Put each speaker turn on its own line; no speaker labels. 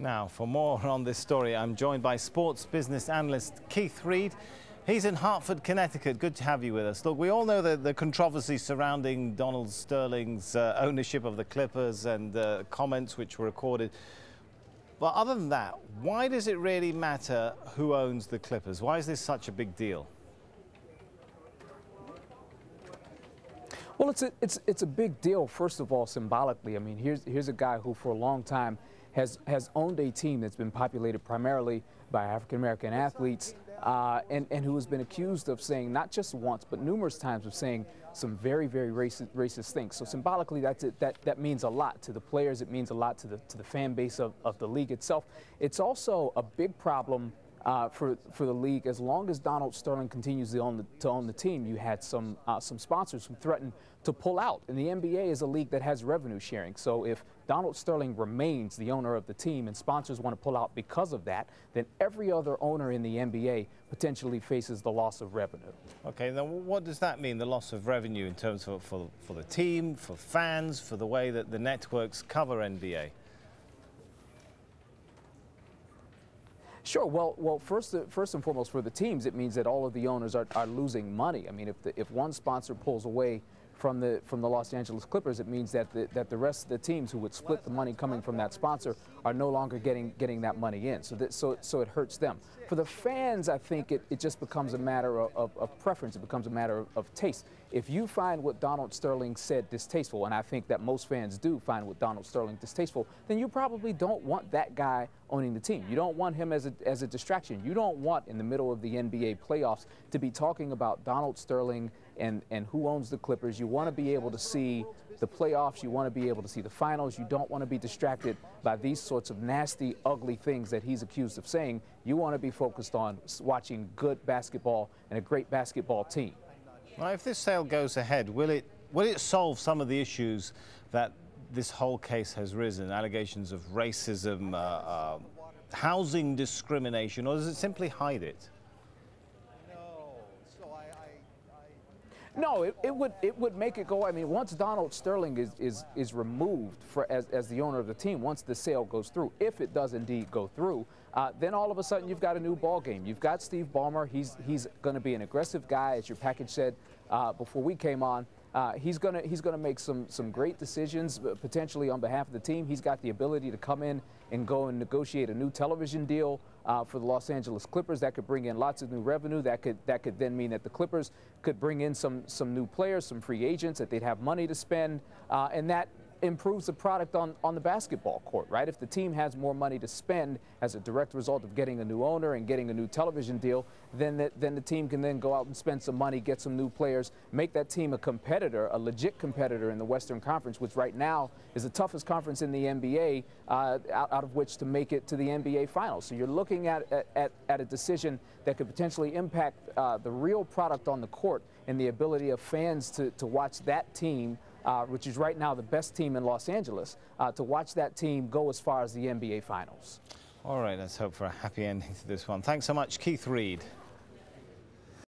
Now, for more on this story, I'm joined by sports business analyst Keith Reed. He's in Hartford, Connecticut. Good to have you with us. Look, we all know the controversy surrounding Donald Sterling's ownership of the Clippers and comments which were recorded. But other than that, why does it really matter who owns the Clippers? Why is this such a big deal?
Well, it's a big deal, first of all, symbolically. I mean, here's a guy who for a long time has owned a team that's been populated primarily by African-American athletes and who has been accused of saying, not just once, but numerous times, of saying some very, very racist things. So symbolically, that means a lot to the players. It means a lot to the fan base of the league itself. It's also a big problem for the league. As long as Donald Sterling continues to own the team, you had some sponsors who threatened to pull out. And the NBA is a league that has revenue sharing. So if Donald Sterling remains the owner of the team and sponsors want to pull out because of that, then every other owner in the NBA potentially faces the loss of revenue.
Okay, now what does that mean, the loss of revenue, in terms of for the team, for fans, for the way that the networks cover NBA?
Sure. Well, first and foremost, for the teams, it means that all of the owners are losing money. I mean, if one sponsor pulls away from the Los Angeles Clippers, it means that the rest of the teams who would split the money coming from that sponsor are no longer getting that money in. So it hurts them. For the fans, I think it just becomes a matter of preference. It becomes a matter of taste. If you find what Donald Sterling said distasteful, and I think that most fans do find what Donald Sterling distasteful, then you probably don't want that guy owning the team. You don't want him as a distraction. You don't want, in the middle of the NBA playoffs, to be talking about Donald Sterling and who owns the Clippers. You want to be able to see the playoffs. You want to be able to see the finals. You don't want to be distracted by these sorts of nasty, ugly things that he's accused of saying. You want to be focused on watching good basketball and a great basketball team.
Well, if this sale goes ahead, will it solve some of the issues that this whole case has risen? Allegations of racism, housing discrimination, or does it simply hide it?
No, it would make it go. I mean, once Donald Sterling is removed as the owner of the team, once the sale goes through, if it does indeed go through, then all of a sudden you've got a new ball game. You've got Steve Ballmer. He's going to be an aggressive guy, as your package said before we came on. He's gonna make some great decisions, potentially on behalf of the team. He's got the ability to come in and go and negotiate a new television deal for the Los Angeles Clippers that could bring in lots of new revenue. That could then mean that the Clippers could bring in some new players, some free agents, that they'd have money to spend, and that improves the product on the basketball court, right? If the team has more money to spend as a direct result of getting a new owner and getting a new television deal, then the team can then go out and spend some money, get some new players, make that team a competitor, a legit competitor in the Western Conference, which right now is the toughest conference in the NBA, out of which to make it to the NBA Finals. So you're looking at a decision that could potentially impact the real product on the court and the ability of fans to watch that team, which is right now the best team in Los Angeles, to watch that team go as far as the NBA Finals.
All right, let's hope for a happy ending to this one. Thanks so much, Keith Reed.